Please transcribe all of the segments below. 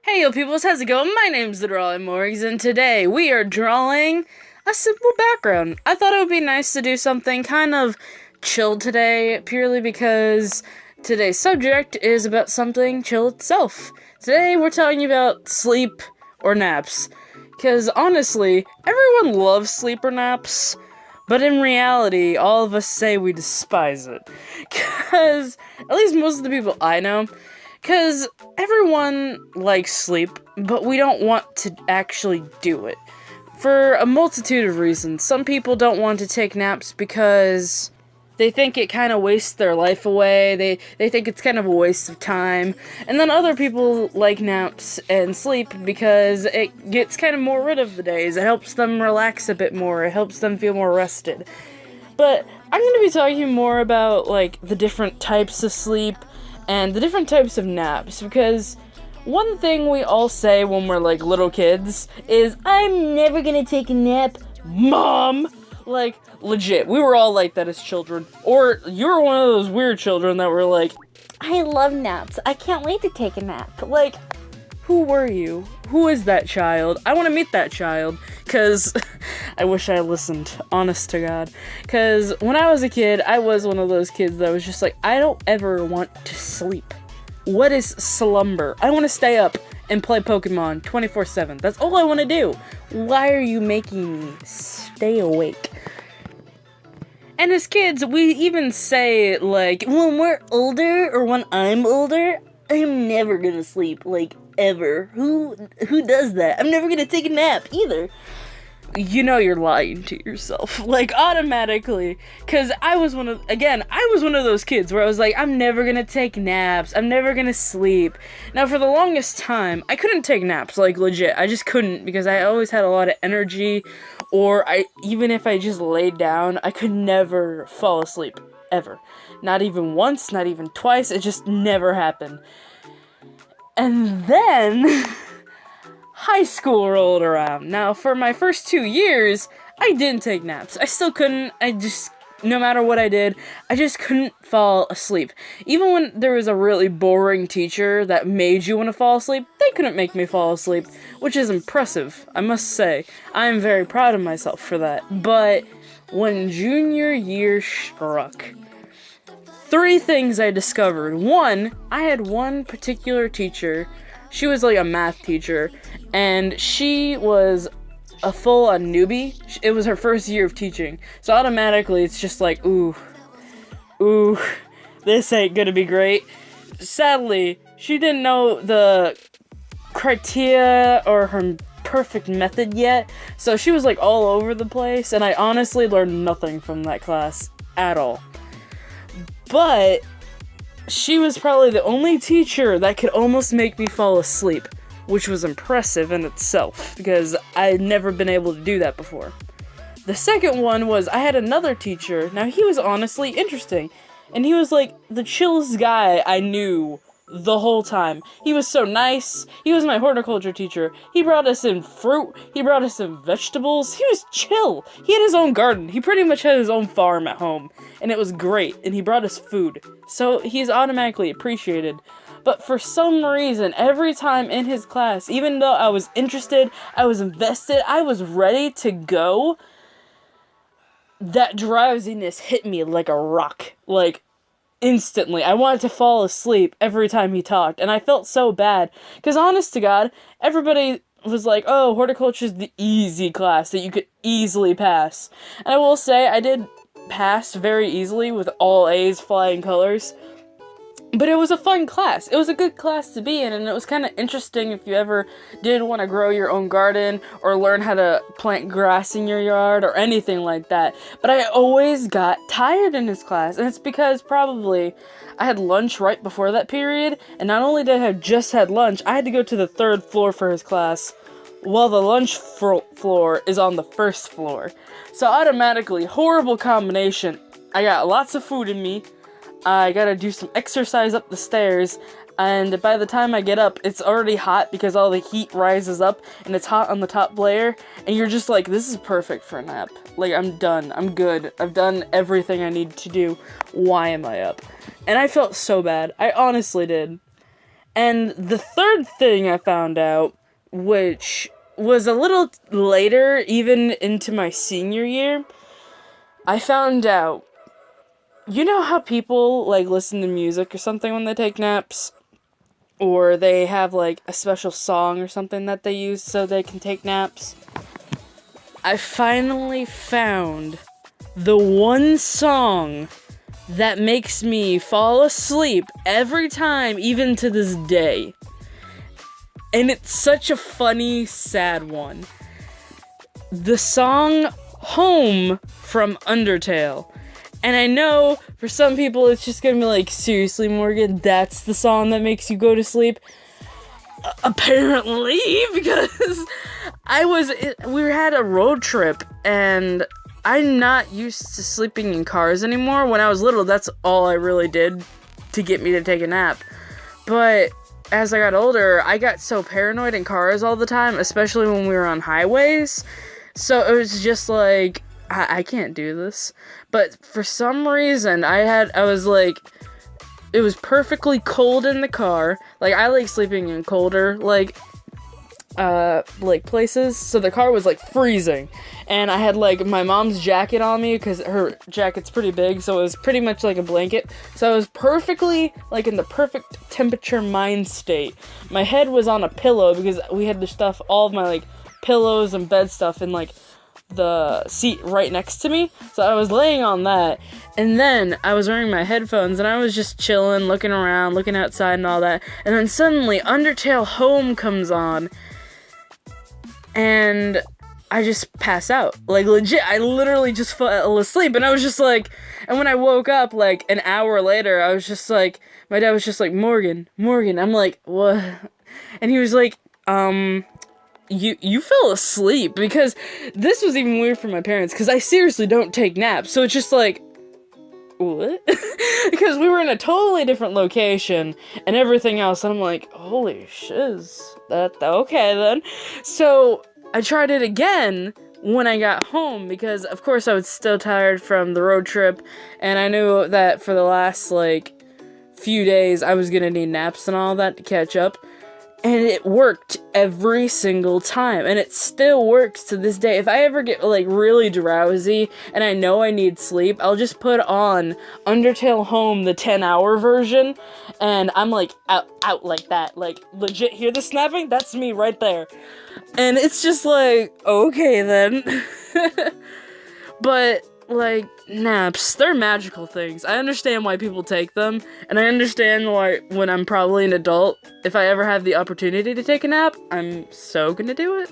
Hey yo peoples, how's it going? My name's the Drawing Morgs, and today we are drawing a simple background. I thought it would be nice to do something kind of chill today, purely because today's subject is about something chill itself. Today we're talking about sleep or naps. Because honestly, everyone loves sleep or naps, but in reality, all of us say we despise it. Because, at least most of the people I know, because everyone likes sleep, but we don't want to actually do it. For a multitude of reasons. Some people don't want to take naps because they think it kind of wastes their life away. They think it's kind of a waste of time. And then other people like naps and sleep because it gets kind of more rid of the days. It helps them relax a bit more. It helps them feel more rested. But I'm going to be talking more about, like, the different types of sleep and the different types of naps, because one thing we all say when we're, like, little kids is, "I'm never gonna take a nap, Mom!" Like, legit, we were all like that as children. Or you were one of those weird children that were like, "I love naps, I can't wait to take a nap." Like, who were you? Who is that child? I want to meet that child, because I wish I listened, honest to God. Because when I was a kid, I was one of those kids that was just like, I don't ever want to sleep. What is slumber? I want to stay up and play Pokemon 24/7. That's all I want to do. Why are you making me stay awake? And as kids, we even say, like, when we're older, or when I'm older, I'm never gonna sleep, like, ever. Who does that? I'm never gonna take a nap, either. You know you're lying to yourself, like, automatically, because I was one of those kids where I was like, I'm never gonna take naps, I'm never gonna sleep. Now, for the longest time, I couldn't take naps, like, legit, I just couldn't, because I always had a lot of energy, or even if I just laid down, I could never fall asleep, ever. Not even once, not even twice, it just never happened. And then high school rolled around. Now, for my first 2 years, I didn't take naps. I still couldn't. No matter what I did, I just couldn't fall asleep. Even when there was a really boring teacher that made you want to fall asleep, they couldn't make me fall asleep, which is impressive, I must say. I am very proud of myself for that. But when junior year struck, 3 things I discovered. One, I had one particular teacher. She was like a math teacher, and she was a full-on newbie. It was her first year of teaching, so automatically it's just like, ooh, this ain't gonna be great. Sadly, she didn't know the criteria or her perfect method yet, so she was like all over the place, and I honestly learned nothing from that class at all. But she was probably the only teacher that could almost make me fall asleep, which was impressive in itself, because I had never been able to do that before. The second one was, I had another teacher. Now, he was honestly interesting, and he was like the chillest guy I knew the whole time. He was so nice. He was my horticulture teacher. He brought us in fruit. He brought us in vegetables. He was chill. He had his own garden. He pretty much had his own farm at home, and it was great, and he brought us food. So he's automatically appreciated. But for some reason, every time in his class, even though I was interested, I was invested, I was ready to go, that drowsiness hit me like a rock. Like, instantly. I wanted to fall asleep every time he talked, and I felt so bad, because honest to God, everybody was like, oh, horticulture is the easy class that you could easily pass. And I will say, I did pass very easily with all A's flying colors. But it was a fun class. It was a good class to be in, and it was kind of interesting if you ever did want to grow your own garden or learn how to plant grass in your yard or anything like that. But I always got tired in his class, and it's because probably I had lunch right before that period, and not only did I have just had lunch, I had to go to the 3rd floor for his class, while the lunch floor is on the 1st floor. So automatically, horrible combination. I got lots of food in me, I gotta do some exercise up the stairs, and by the time I get up, it's already hot because all the heat rises up, and it's hot on the top layer, and you're just like, this is perfect for a nap. Like, I'm done. I'm good. I've done everything I need to do. Why am I up? And I felt so bad. I honestly did. And the third thing I found out, which was a little later, even into my senior year, I found out, you know how people, like, listen to music or something when they take naps? Or they have, like, a special song or something that they use so they can take naps? I finally found the one song that makes me fall asleep every time, even to this day. And it's such a funny, sad one. The song Home from Undertale. And I know for some people it's just gonna be like, seriously, Morgan, that's the song that makes you go to sleep? Apparently, because we had a road trip, and I'm not used to sleeping in cars anymore. When I was little, that's all I really did to get me to take a nap. But as I got older, I got so paranoid in cars all the time, especially when we were on highways. So it was just like, I can't do this. But for some reason, I was like, it was perfectly cold in the car. Like, I like sleeping in colder, like places. So the car was, like, freezing. And I had, like, my mom's jacket on me, because her jacket's pretty big, so it was pretty much like a blanket. So I was perfectly, like, in the perfect temperature mind state. My head was on a pillow, because we had to stuff all of my, like, pillows and bed stuff in, like, the seat right next to me. So I was laying on that, and then I was wearing my headphones, and I was just chilling, looking around, looking outside and all that. And then suddenly Undertale Home comes on, and I just pass out. Like, legit, I literally just fell asleep, and I was just like, and when I woke up, like, an hour later, I was just like, my dad was just like, Morgan, I'm like, what? And he was like, you fell asleep, because this was even weird for my parents, because I seriously don't take naps, so it's just like, what? Because we were in a totally different location, and everything else, and I'm like, holy shiz, okay then. So, I tried it again when I got home, because of course I was still tired from the road trip, and I knew that for the last, like, few days I was gonna need naps and all that to catch up. And it worked every single time. And it still works to this day. If I ever get, like, really drowsy and I know I need sleep, I'll just put on Undertale Home, the 10-hour version, and I'm, like, out like that. Like, legit, hear the snapping? That's me right there. And it's just like, okay then. But, like, naps, they're magical things. I understand why people take them, and I understand why, when I'm probably an adult, if I ever have the opportunity to take a nap, I'm so gonna do it.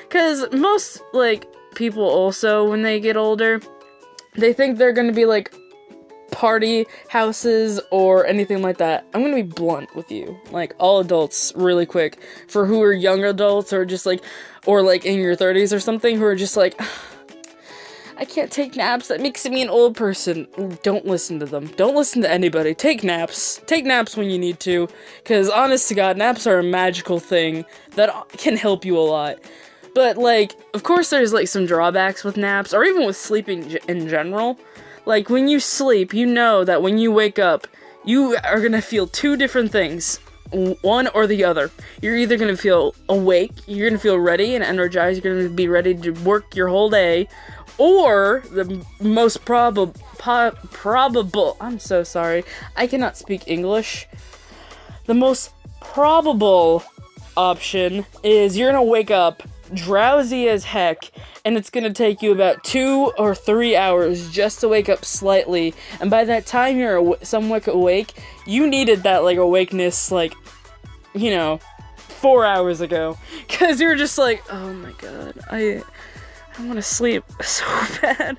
Because most, like, people also, when they get older, they think they're gonna be, like, party houses or anything like that. I'm gonna be blunt with you. Like, all adults, really quick, for who are young adults, or just, like, or, like, in your 30s or something, who are just, like, I can't take naps, that makes me an old person. Don't listen to them. Don't listen to anybody. Take naps. Take naps when you need to, because honest to God, naps are a magical thing that can help you a lot. But, like, of course there's, like, some drawbacks with naps, or even with sleeping in general. Like, when you sleep, you know that when you wake up, you are gonna feel two different things. One or the other. You're either gonna feel awake, you're gonna feel ready and energized, you're gonna be ready to work your whole day, or the most probable, I'm so sorry, I cannot speak English. The most probable option is you're gonna wake up drowsy as heck, and it's gonna take you about 2 or 3 hours just to wake up slightly, and by that time you're somewhat awake, you needed that, like, awakeness, like, you know, 4 hours ago, because you're just like, oh my god, I want to sleep so bad.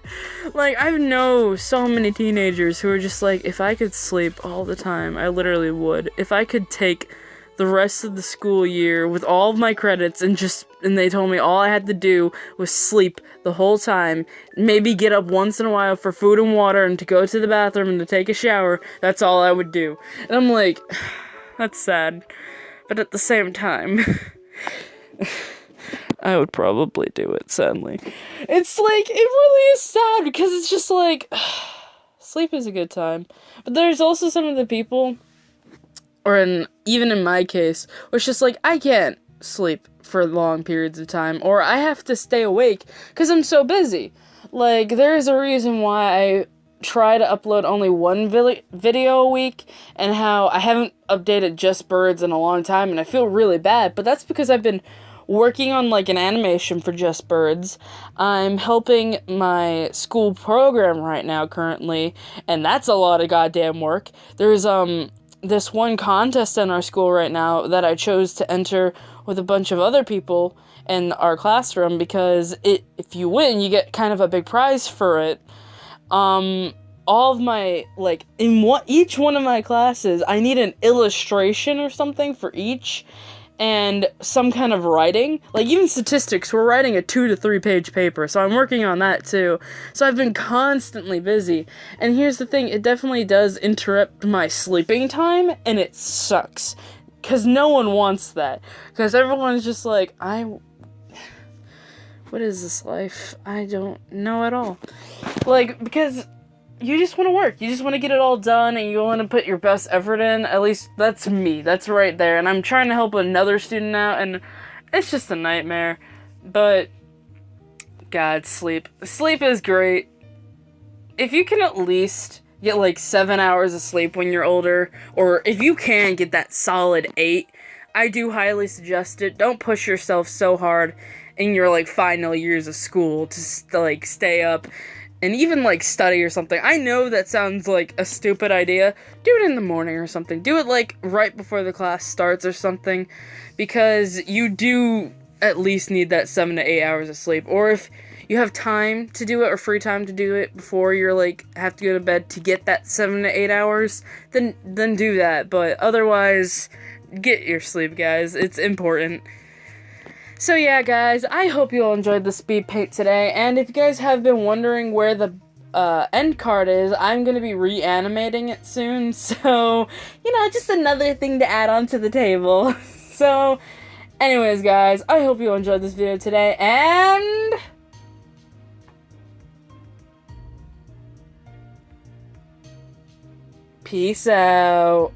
Like, I know so many teenagers who are just like, if I could sleep all the time, I literally would. If I could take the rest of the school year with all of my credits and they told me all I had to do was sleep the whole time, maybe get up once in a while for food and water and to go to the bathroom and to take a shower, that's all I would do. And I'm like, that's sad. But at the same time, I would probably do it, sadly. It's like, it really is sad, because it's just like, sleep is a good time. But there's also some of the people, even in my case, where it's just like, I can't sleep for long periods of time, or I have to stay awake because I'm so busy. Like, there's a reason why I try to upload only one video a week, and how I haven't updated Just Birds in a long time, and I feel really bad, but that's because I've been working on, like, an animation for Just Birds. I'm helping my school program right now, currently, and that's a lot of goddamn work. There's, this one contest in our school right now that I chose to enter with a bunch of other people in our classroom, because if you win, you get kind of a big prize for it. All of my, like, each one of my classes, I need an illustration or something for each, and some kind of writing. Like, even statistics, we're writing a 2 to 3 page paper, so I'm working on that too. So I've been constantly busy, and here's the thing, it definitely does interrupt my sleeping time, and it sucks, because no one wants that, because everyone's just like, what is this life? I don't know at all. Like, because you just want to work. You just want to get it all done, and you want to put your best effort in. At least, that's me. That's right there. And I'm trying to help another student out, and it's just a nightmare. But, God, sleep. Sleep is great. If you can at least get, like, 7 hours of sleep when you're older, or if you can get that solid 8, I do highly suggest it. Don't push yourself so hard in your, like, final years of school to like, stay up and even, like, study or something. I know that sounds like a stupid idea. Do it in the morning or something. Do it, like, right before the class starts or something, because you do at least need that 7 to 8 hours of sleep. Or if you have time to do it, or free time to do it before you're, like, have to go to bed to get that 7 to 8 hours, then do that. But otherwise, get your sleep, guys. It's important. So yeah, guys, I hope you all enjoyed the speed paint today, and if you guys have been wondering where the end card is, I'm going to be reanimating it soon, so, you know, just another thing to add on to the table. So, anyways, guys, I hope you all enjoyed this video today, and peace out.